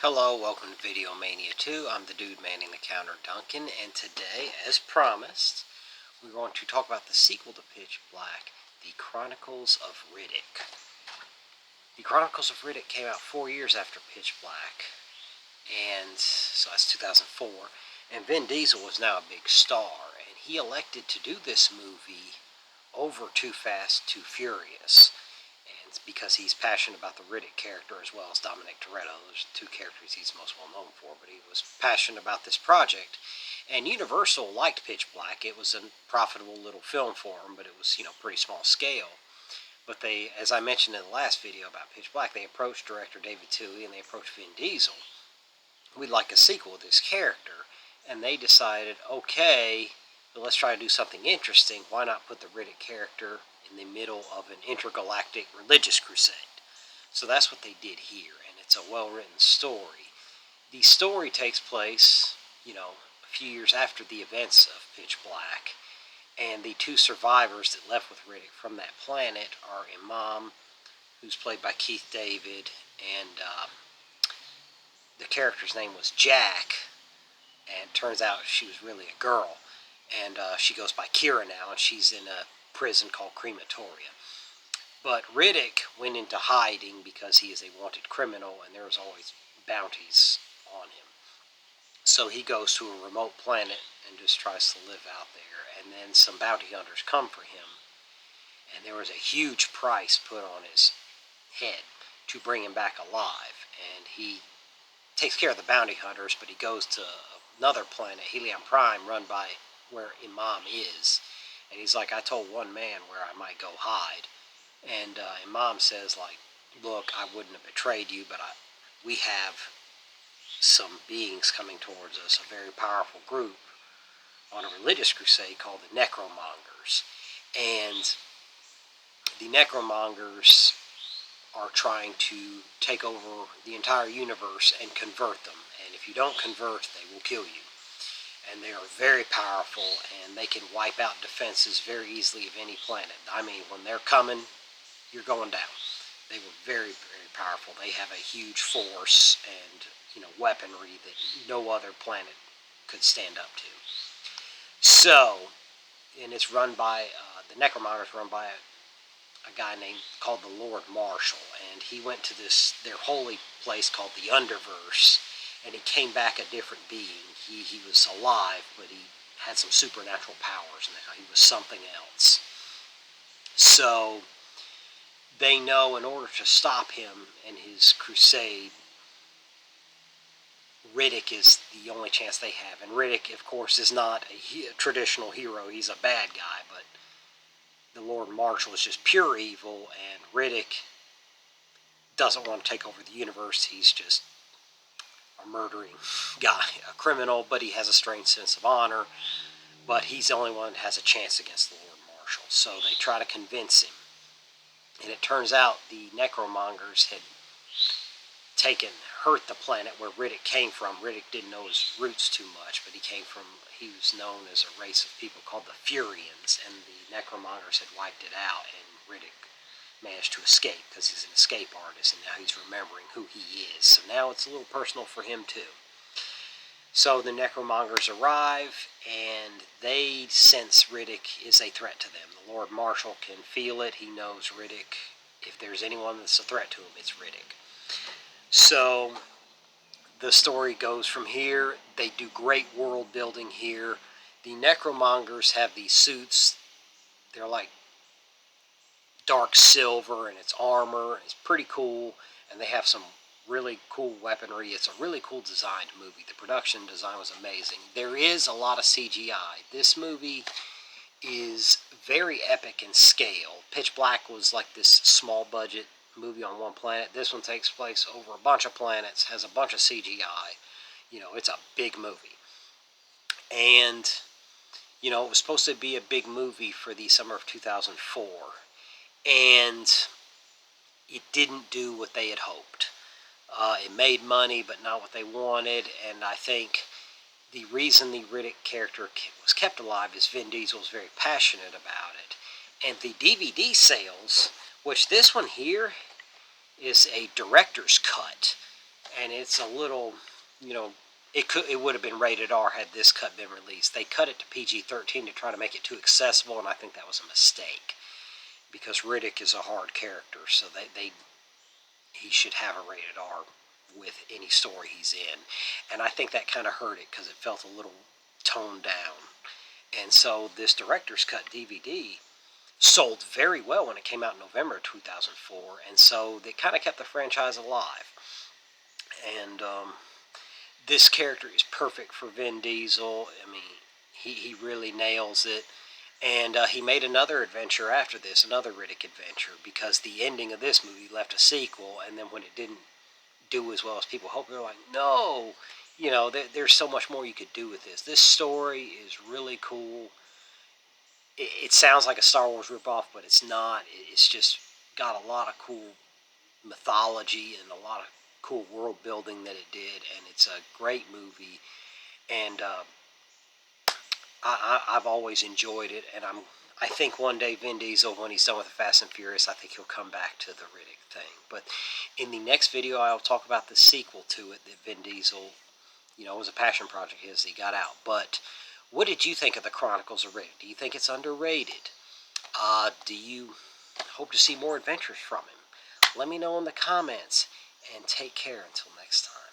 Hello, welcome to Video Mania 2. I'm the dude manning the counter, Duncan, and today, as promised, we're going to talk about the sequel to Pitch Black, The Chronicles of Riddick. The Chronicles of Riddick came out 4 years after Pitch Black, and so that's 2004, and Vin Diesel was now a big star, and he elected to do this movie over Too Fast, Too Furious. And it's because he's passionate about the Riddick character as well as Dominic Toretto. Those are the two characters he's most well known for, but he was passionate about this project. And Universal liked Pitch Black. It was a profitable little film for them, but it was, pretty small scale. But they, as I mentioned in the last video about Pitch Black, they approached director David Twohy and they approached Vin Diesel. We'd like a sequel with this character. And they decided, okay, well, let's try to do something interesting. Why not put the Riddick character in the middle of an intergalactic religious crusade? So that's what they did here, and it's a well-written story. The story takes place, a few years after the events of Pitch Black, and the two survivors that left with Riddick from that planet are Imam, who's played by Keith David, and the character's name was Jack, and it turns out she was really a girl. And she goes by Kira now, and she's in a prison called Crematoria. But Riddick went into hiding because he is a wanted criminal, and there was always bounties on him. So he goes to a remote planet and just tries to live out there. And then some bounty hunters come for him, and there was a huge price put on his head to bring him back alive. And he takes care of the bounty hunters, but he goes to another planet, Helion Prime, run by where Imam is, and he's like, I told one man where I might go hide, and Imam says, look, I wouldn't have betrayed you, but we have some beings coming towards us, a very powerful group on a religious crusade called the Necromongers, and the Necromongers are trying to take over the entire universe and convert them, and if you don't convert, they will kill you. And they are very powerful, and they can wipe out defenses very easily of any planet. I mean, when they're coming, you're going down. They were very, very powerful. They have a huge force and, weaponry that no other planet could stand up to. So, and it's run by, the Necromongers run by a guy called the Lord Marshal, and he went to their holy place called the Underverse, and he came back a different being. He was alive, but he had some supernatural powers now. He was something else. So they know in order to stop him in his crusade, Riddick is the only chance they have. And Riddick, of course, is not a traditional hero. He's a bad guy, but the Lord Marshal is just pure evil, and Riddick doesn't want to take over the universe. He's just a murdering guy, a criminal, but he has a strange sense of honor, but he's the only one that has a chance against the Lord Marshal. So they try to convince him, and it turns out the Necromongers had hurt the planet where Riddick came from. Riddick didn't know his roots too much, but he was known as a race of people called the Furians, and the Necromongers had wiped it out, and Riddick managed to escape because he's an escape artist, and now he's remembering who he is. So now it's a little personal for him too. So the Necromongers arrive, and they sense Riddick is a threat to them. The Lord Marshal can feel it. He knows Riddick. If there's anyone that's a threat to him, it's Riddick. So the story goes from here. They do great world building here. The Necromongers have these suits. They're like dark silver, and it's armor. It's pretty cool, and they have some really cool weaponry. It's a really cool designed movie. The production design was amazing. There is a lot of CGI. This movie is very epic in scale. Pitch Black was like this small budget movie on one planet. This one takes place over a bunch of planets, has a bunch of CGI. It's a big movie. And, it was supposed to be a big movie for the summer of 2004. And it didn't do what they had hoped. It made money, but not what they wanted, and I think the reason the Riddick character was kept alive is Vin Diesel was very passionate about it. And the DVD sales, which this one here is a director's cut, and it's a little, it would have been rated R had this cut been released. They cut it to PG-13 to try to make it too accessible, and I think that was a mistake because Riddick is a hard character, so he should have a rated R with any story he's in, and I think that kind of hurt it because it felt a little toned down. And so this director's cut DVD sold very well when it came out in November of 2004, and so they kind of kept the franchise alive. And this character is perfect for Vin Diesel. I mean, he really nails it. And he made another adventure after this, another Riddick adventure, because the ending of this movie left a sequel, and then when it didn't do as well as people hoped, they're like, no, there's so much more you could do with this. This story is really cool. It sounds like a Star Wars ripoff, but it's not. It's just got a lot of cool mythology and a lot of cool world building that it did, and it's a great movie. And I've always enjoyed it, and I think one day Vin Diesel, when he's done with the Fast and Furious, I think he'll come back to the Riddick thing. But in the next video, I'll talk about the sequel to it that Vin Diesel, it was a passion project of his that he got out. But what did you think of the Chronicles of Riddick? Do you think it's underrated? Do you hope to see more adventures from him? Let me know in the comments, and take care until next time.